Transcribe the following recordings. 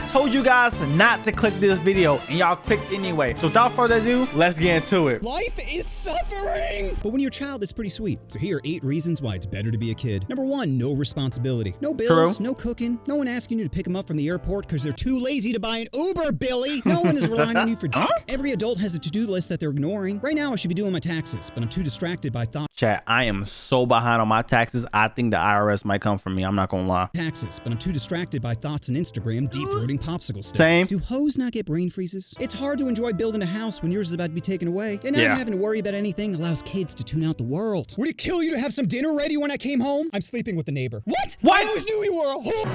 told you guys not to click this video, and y'all clicked anyway. So without further ado, let's get into it. Life is suffering! But when you're a child, it's pretty sweet. So here are 8 reasons why it's better to be a kid. Number 1, no responsibility. No bills, no cooking, no one asking you to pick them up from the airport because they're too lazy to buy an Uber, Billy. No one is relying on you for Every adult has a to-do list that they're ignoring. Right now, I should be doing my taxes, but I'm too distracted by thoughts. Chat, I am so behind on my taxes. I think the IRS might come for me. I'm not gonna lie. Taxes, but I'm too distracted by thoughts on Instagram deep-throating popsicle sticks. Same. Do hoes not get brain freezes? It's hard to enjoy building a house when yours is about to be taken away. And not having to worry about anything allows kids to tune out the world. Would it kill you to have some dinner ready when I came home? I'm sleeping with the neighbor. What? I always knew you were a whore.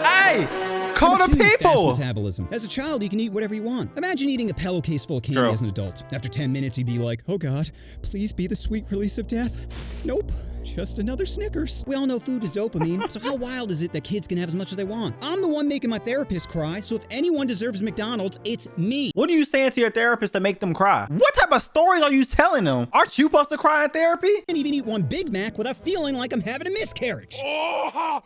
Hey! Call the people! Fast metabolism. As a child, you can eat whatever you want. Imagine eating a pillowcase full of candy as an adult. After 10 minutes, you'd be like, oh God, please be the sweet release of death. Nope. Just another Snickers. We all know food is dopamine, so how wild is it that kids can have as much as they want? I'm the one making my therapist cry, so if anyone deserves McDonald's, it's me. What are you saying to your therapist to make them cry? What type of stories are you telling them? Aren't you supposed to cry in therapy? I can't even eat one Big Mac without feeling like I'm having a miscarriage. I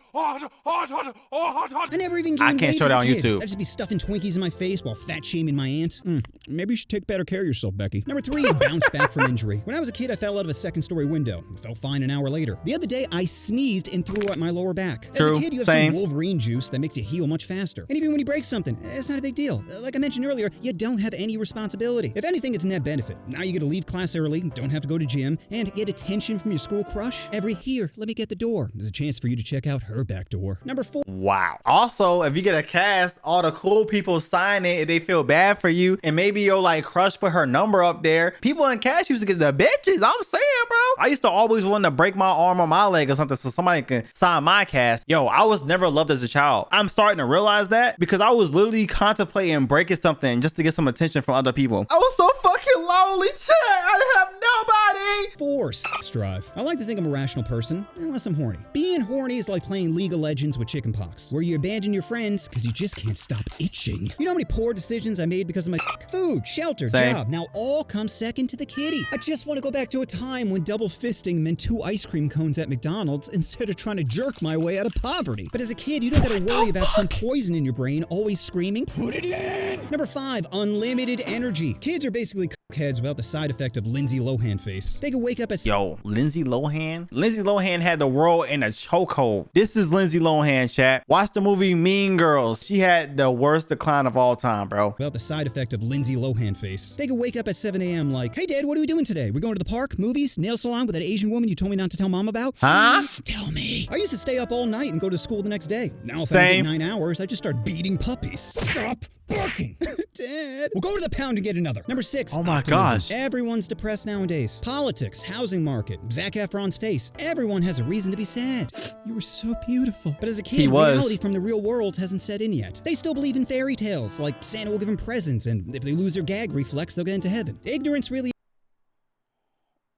never even gained weight show as that a on kid. YouTube. I'd just be stuffing Twinkies in my face while fat shaming my aunt. Maybe you should take better care of yourself, Becky. Number 3, bounce back from injury. When I was a kid, I fell out of a 2nd-story window. I felt fine an hour later. The other day, I sneezed and threw out my lower back. As a kid, you have some Wolverine juice that makes you heal much faster. And even when you break something, it's not a big deal. Like I mentioned earlier, you don't have any responsibility. If anything, it's a net benefit. Now you get to leave class early, don't have to go to gym, and get attention from your school crush. Here, let me get the door. There's a chance for you to check out her back door. Number 4. Wow. Also, if you get a cast, all the cool people sign it if they feel bad for you, and maybe your like crush put her number up there. People in cast used to get the bitches. I'm saying, bro. I used to always want to break my arm or my leg or something so somebody can sign my cast. Yo, I was never loved as a child. I'm starting to realize that because I was literally contemplating breaking something just to get some attention from other people. I was so fucking lonely, shit. I didn't have nobody. 4, sex drive. I like to think I'm a rational person, unless I'm horny. Being horny is like playing League of Legends with chickenpox, where you abandon your friends because you just can't stop itching. You know how many poor decisions I made because of my food, shelter, job, now all come second to the kitty. I just want to go back to a time when double fisting meant 2 ice cream cones at McDonald's instead of trying to jerk my way out of poverty. But as a kid, you don't gotta worry about some poison in your brain always screaming, put it in! Number 5, unlimited energy. Kids are basically cokeheads without the side effect of Lindsay Lohan face. They can wake up at... Yo, Lindsay Lohan? Lindsay Lohan had the world in a chokehold. This is Lindsay Lohan, chat. Watch the movie Mean Girls. She had the worst decline of all time, bro. Without the side effect of Lindsay Lohan face. They can wake up at 7 a.m. like, hey Dad, what are we doing today? We're going to the park, movies, nail salon with that Asian woman you told me not to tell Mom about? Huh? Tell me. I used to stay up all night and go to school the next day. Now if I get 9 hours, I just start beating puppies. Stop barking. Dad. We'll go to the pound and get another. Number 6. Oh my optimism. gosh. Everyone's depressed nowadays. Politics, housing market, Zac Efron's face. Everyone has a reason to be sad. You were so beautiful. But as a kid, reality from the real world hasn't set in yet. They still believe in fairy tales, like Santa will give them presents, and if they lose their gag reflex, they'll get into heaven. Ignorance really...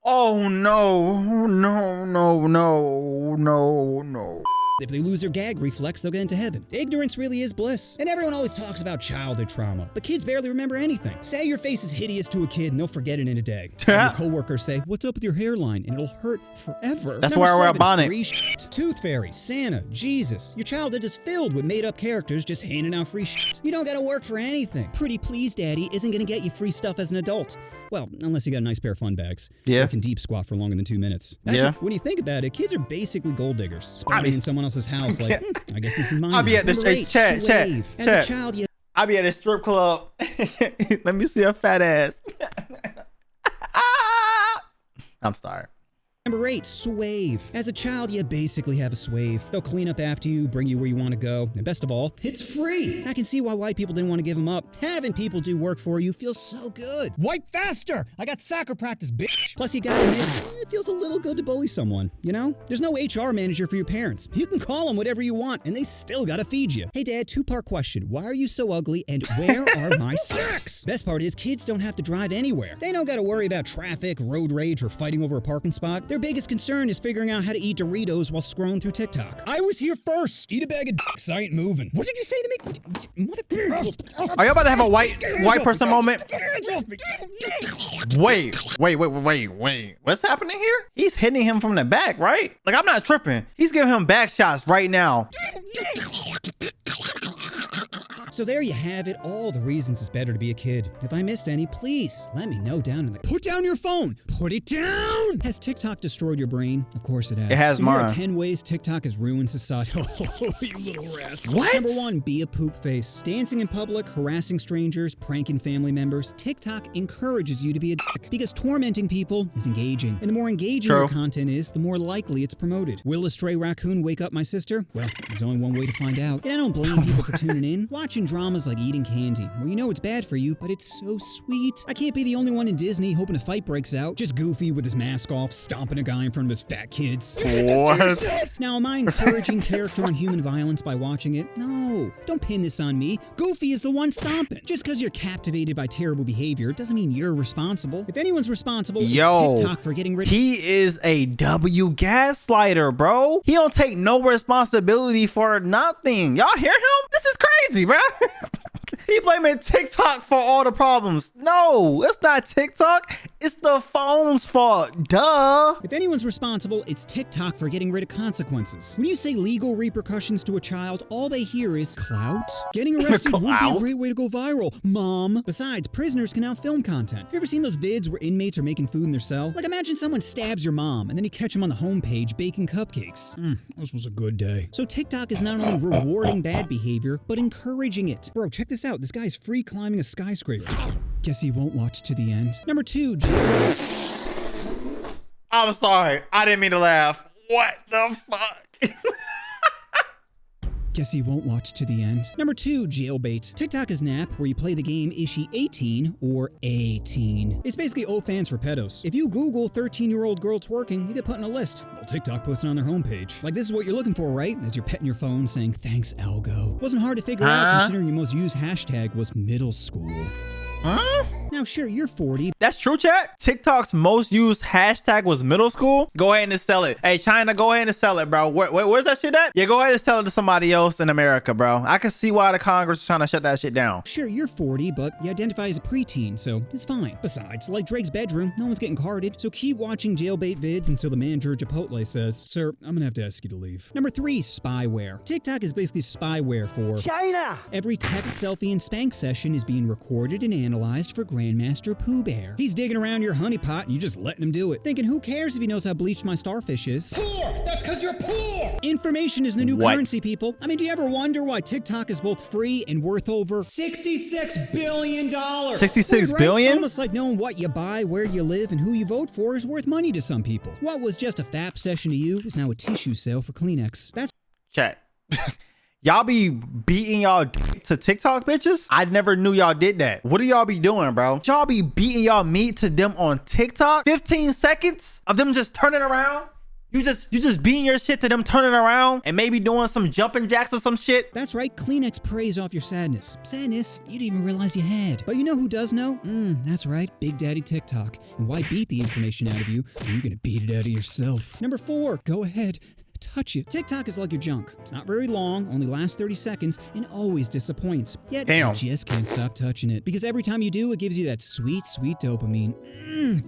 Oh no, no, no, no, no, no. If they lose their gag reflex, they'll get into heaven. Ignorance really is bliss. And everyone always talks about childhood trauma, but kids barely remember anything. Say your face is hideous to a kid and they'll forget it in a day. Your coworkers say, what's up with your hairline? And it'll hurt forever. That's why I wear a bonnet. Free shit. Tooth Fairy, Santa, Jesus. Your childhood is filled with made-up characters just handing out free shit. You don't gotta work for anything. Pretty Please Daddy isn't gonna get you free stuff as an adult. Well, unless you got a nice pair of fun bags. Yeah. You can deep squat for longer than 2 minutes. Actually, when you think about it, kids are basically gold diggers. Spawning in someone else's house like, I guess this is mine. I'll be at the chat. As a child, you... I'll be at a strip club. Let me see a fat ass. I'm sorry. Number 8, swave. As a child, you basically have a swave. They'll clean up after you, bring you where you want to go, and best of all, it's free. I can see why white people didn't want to give them up. Having people do work for you feels so good. Wipe faster! I got soccer practice, bitch! Plus, you gotta admit, it feels a little good to bully someone, you know? There's no HR manager for your parents. You can call them whatever you want, and they still gotta feed you. Hey, Dad, 2-part question. Why are you so ugly, and where are my snacks? Best part is, kids don't have to drive anywhere. They don't gotta worry about traffic, road rage, or fighting over a parking spot. Their biggest concern is figuring out how to eat Doritos while scrolling through TikTok. I was here first. Eat a bag of dicks. I ain't moving. What did you say to me? Mother... Are you about to have a white person moment? Wait. What's happening here? He's hitting him from the back, right? Like, I'm not tripping. He's giving him back shots right now. So there you have it, all the reasons it's better to be a kid. If I missed any, please let me know down in the... Put down your phone! Put it down! Has TikTok destroyed your brain? Of course it has. It has So here are mine. 10 ways TikTok has ruined society. Oh, you little rascal. What? Number 1, be a poop face. Dancing in public, harassing strangers, pranking family members. TikTok encourages you to be a dick because tormenting people is engaging. And the more engaging True. your content is, the more likely it's promoted. Will a stray raccoon wake up my sister? Well, there's only one way to find out. And I don't blame people for tuning in. Watching dramas like eating candy, where you know it's bad for you, but it's so sweet. I can't be the only one in Disney hoping a fight breaks out. Just Goofy with his mask off, stomping a guy in front of his fat kids. What? Now, am I encouraging character on human violence by watching it? No. Don't pin this on me. Goofy is the one stomping. Just because you're captivated by terrible behavior doesn't mean you're responsible. If anyone's responsible, Yo, it's TikTok for getting rid of... He is a W gaslighter, bro. He don't take no responsibility for nothing. Y'all hear him? This is crazy, bro. He blaming TikTok for all the problems. No, it's not TikTok. It's the phone's fault. Duh. If anyone's responsible, it's TikTok for getting rid of consequences. When you say legal repercussions to a child, all they hear is clout. Getting arrested would be a Clout? great way to go viral, Mom. Besides, prisoners can now film content. Have you ever seen those vids where inmates are making food in their cell? Like, imagine someone stabs your mom, and then you catch them on the homepage baking cupcakes. This was a good day. So TikTok is not only rewarding bad behavior, but encouraging it. Bro, check this out. This guy's free climbing a skyscraper. Guess he won't watch to the end. Number 2, I'm sorry. I didn't mean to laugh. What the fuck? Guess he won't watch to the end. Number 2, jailbait. TikTok is an app where you play the game Is She 18 or 18? It's basically OnlyFans for pedos. If you Google 13-year-old girl twerking, you get put in a list. Well, TikTok puts it on their homepage. Like, this is what you're looking for, right? As you're petting your phone saying, thanks, algo. Wasn't hard to figure out considering your most used hashtag was middle school. Huh? Now, sure, you're 40. That's true, chat. TikTok's most used hashtag was middle school. Go ahead and sell it. Hey, China, go ahead and sell it, bro. Where's that shit at? Yeah, go ahead and sell it to somebody else in America, bro. I can see why the Congress is trying to shut that shit down. Sure, you're 40, but you identify as a preteen, so it's fine. Besides, like Drake's bedroom, no one's getting carded, so keep watching jailbait vids until the manager at Chipotle says, sir, I'm gonna have to ask you to leave. Number 3, spyware. TikTok is basically spyware for China. Every text, selfie, and spank session is being recorded and analyzed for Grandmaster Pooh Bear. He's digging around your honeypot and you just letting him do it. Thinking, who cares if he knows how bleached my starfish is? Poor! That's because you're poor! Information is the new currency, people. I mean, do you ever wonder why TikTok is both free and worth over $66 billion? 66 Weird, right? billion? Almost like knowing what you buy, where you live, and who you vote for is worth money to some people. What was just a FAP session to you is now a tissue sale for Kleenex. That's Chat. Y'all be beating y'all dick to TikTok bitches? I never knew y'all did that. What do y'all be doing, bro? Y'all be beating y'all meat to them on TikTok? 15 seconds of them just turning around? You just beating your shit to them turning around and maybe doing some jumping jacks or some shit? That's right, Kleenex preys off your sadness. Sadness you didn't even realize you had. But you know who does know? That's right, Big Daddy TikTok. And why beat the information out of you when you're gonna beat it out of yourself? Number 4, go ahead. Touch it. TikTok is like your junk. It's not very long, only lasts 30 seconds, and always disappoints. Yet, Damn. you just can't stop touching it. Because every time you do, it gives you that sweet, sweet dopamine.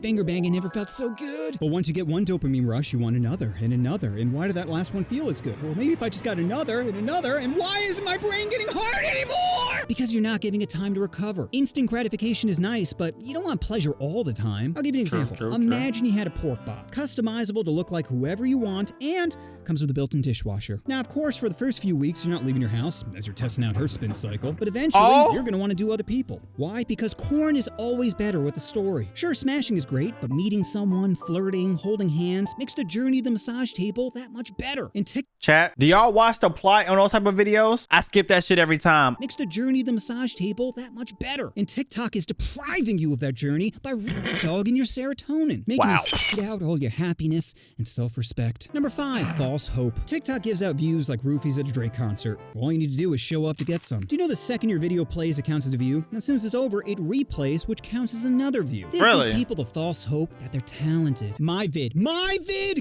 Finger banging never felt so good. But once you get one dopamine rush, you want another, and another. And why did that last one feel as good? Well, maybe if I just got another, and why isn't my brain getting hard anymore? Because you're not giving it time to recover. Instant gratification is nice, but you don't want pleasure all the time. I'll give you an example. Imagine you had a pork bot. Customizable to look like whoever you want, and comes with a built-in dishwasher. Now, of course, for the first few weeks, you're not leaving your house as you're testing out her spin cycle, but eventually, you're going to want to do other people. Why? Because corn is always better with a story. Sure, smashing is great, but meeting someone, flirting, holding hands, makes the journey to the massage table that much better. And Chat, do y'all watch the plot on those type of videos? I skip that shit every time. makes the journey to the massage table that much better. And TikTok is depriving you of that journey by dogging your serotonin, making you spit out all your happiness and self-respect. Number 5, false hope. TikTok gives out views like roofies at a Drake concert. All you need to do is show up to get some. Do you know the second your video plays, it counts as a view? Now, as soon as it's over, it replays, which counts as another view. This gives people the false hope that they're talented. My vid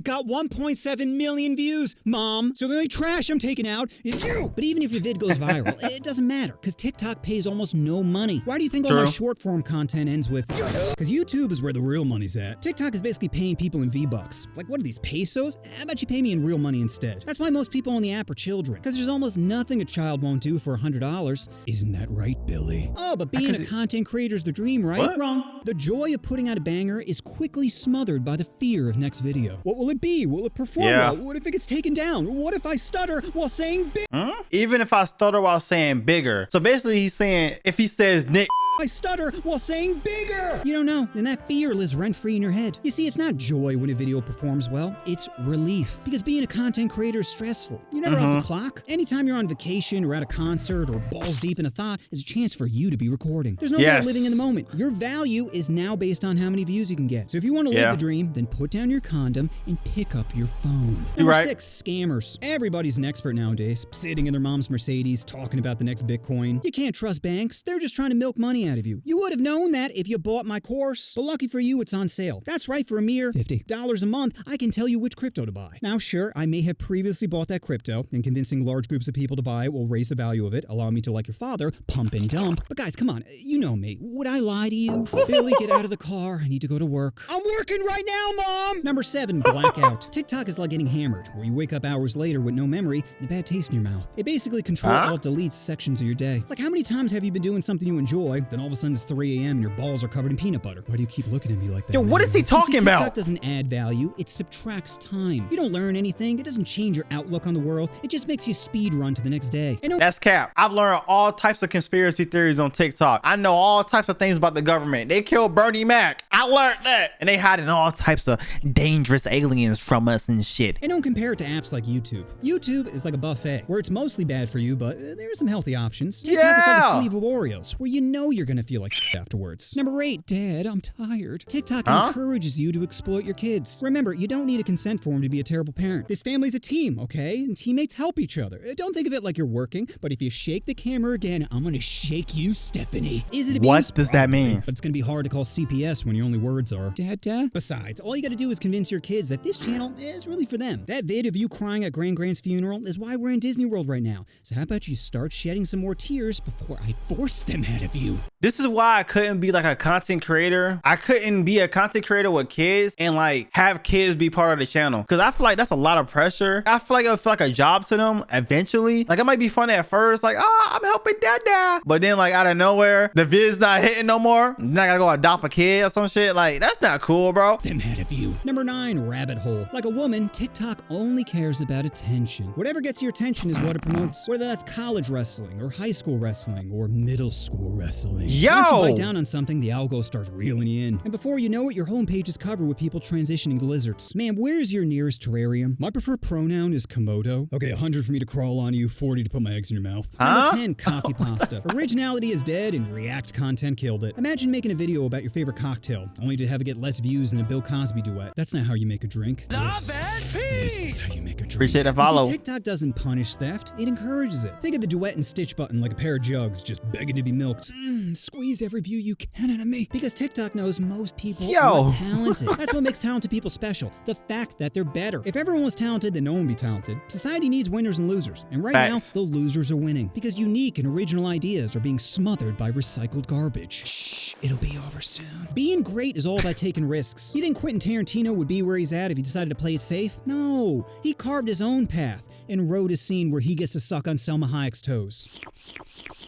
got 1.7 million views, Mom. So the only trash I'm taking out is you. But even if your vid goes viral, it doesn't matter, because TikTok TikTok pays almost no money. Why do you think all True. my short form content ends with YouTube? Because YouTube is where the real money's at. TikTok is basically paying people in V-Bucks. Like, what are these, pesos? How about you pay me in real money instead? That's why most people on the app are children. Because there's almost nothing a child won't do for $100. Isn't that right, Billy? Oh, but being a content creator's the dream, right? What? Wrong. The joy of putting out a banger is quickly smothered by the fear of next video. What will it be? Will it perform well? What if it gets taken down? What if I stutter while saying big? Even if I stutter while saying bigger. So basically he's saying, if he says Nick, I stutter while saying bigger. You don't know, and that fear lives rent-free in your head. You see, it's not joy when a video performs well, it's relief. Because being a content creator is stressful. You're never off the clock. Anytime you're on vacation or at a concert or balls deep in a thought is a chance for you to be recording. There's no way living in the moment. Your value is now based on how many views you can get. So if you want to live the dream, then put down your condom and pick up your phone. Number 6, scammers. Everybody's an expert nowadays, sitting in their mom's Mercedes talking about the next Bitcoin. You can't trust banks. They're just trying to milk money out of you. You would have known that if you bought my course, but lucky for you, it's on sale. That's right, for a mere $50 a month, I can tell you which crypto to buy. Now, sure, I may have previously bought that crypto, and convincing large groups of people to buy it will raise the value of it, allow me to, like your father, pump and dump. But guys, come on, you know me. Would I lie to you? Billy, get out of the car. I need to go to work. I'm working right now, Mom! Number 7, blackout. TikTok is like getting hammered, where you wake up hours later with no memory and a bad taste in your mouth. It basically control-alt-deletes sections of your day. Like, how many times have you been doing something you enjoy, then all of a sudden it's 3 a.m. and your balls are covered in peanut butter? Why do you keep looking at me like that? Yo, what is he talking about? TikTok doesn't add value, it subtracts time. You don't learn anything, it doesn't change your outlook on the world, it just makes you speed run to the next day. That's cap. I've learned all types of conspiracy theories on TikTok. I know all types of things about the government. They killed Bernie Mac. I learned that. And they hiding all types of dangerous aliens from us and shit. And don't compare it to apps like YouTube. YouTube is like a buffet, where it's mostly bad for you, but there are some healthy options. TikTok is like a sleeve of Oreos, where you know you're gonna feel like afterwards. Number 8, Dad, I'm tired. TikTok encourages you to exploit your kids. Remember, you don't need a consent form to be a terrible parent. This family's a team, okay? And teammates help each other. Don't think of it like you're working, but if you shake the camera again, I'm gonna shake you, Stephanie. Is it abuse? What does that mean? But it's gonna be hard to call CPS when your only words are, Dad, Dad. Besides, all you gotta do is convince your kids that this channel is really for them. That vid of you crying at Grand's funeral is why we're in Disney World right now. So how about you start shedding some more tears before I force them out of you? This is why I couldn't be like a content creator. I couldn't be a content creator with kids and like have kids be part of the channel. Cause I feel like that's a lot of pressure. I feel like it'll feel like a job to them eventually. Like it might be fun at first, like, I'm helping dad. But then like out of nowhere, the vid's not hitting no more. Then I gotta go adopt a kid or some shit. Like that's not cool, bro. Them out of you. Number 9, rabbit hole. Like a woman, TikTok only cares about attention. Whatever gets your attention is what it promotes. Whether that's college wrestling or high school wrestling or middle school wrestling. Yo! Once you bite down on something, the algo starts reeling you in. And before you know it, your homepage is covered with people transitioning to lizards. Man, where is your nearest terrarium? My preferred pronoun is Komodo. Okay, 100 for me to crawl on you, 40 to put my eggs in your mouth. Number 10, copy pasta. Originality is dead and React content killed it. Imagine making a video about your favorite cocktail, only to have it get less views than a Bill Cosby duet. That's not how you make a drink. This is how you make a drink. Appreciate the follow. See, TikTok doesn't punish theft, it encourages it. Think of the duet and stitch button like a pair of jugs just begging to be milked. Squeeze every view you can out of me. Because TikTok knows most people are talented. That's what makes talented people special. The fact that they're better. If everyone was talented, then no one would be talented. Society needs winners and losers. And right now, the losers are winning. Because unique and original ideas are being smothered by recycled garbage. Shh, it'll be over soon. Being great is all about taking risks. You think Quentin Tarantino would be where he's at if he decided to play it safe? No. He carved his own path and wrote a scene where he gets to suck on Selma Hayek's toes.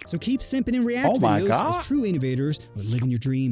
So keep simping and react videos as true innovators are living your dream.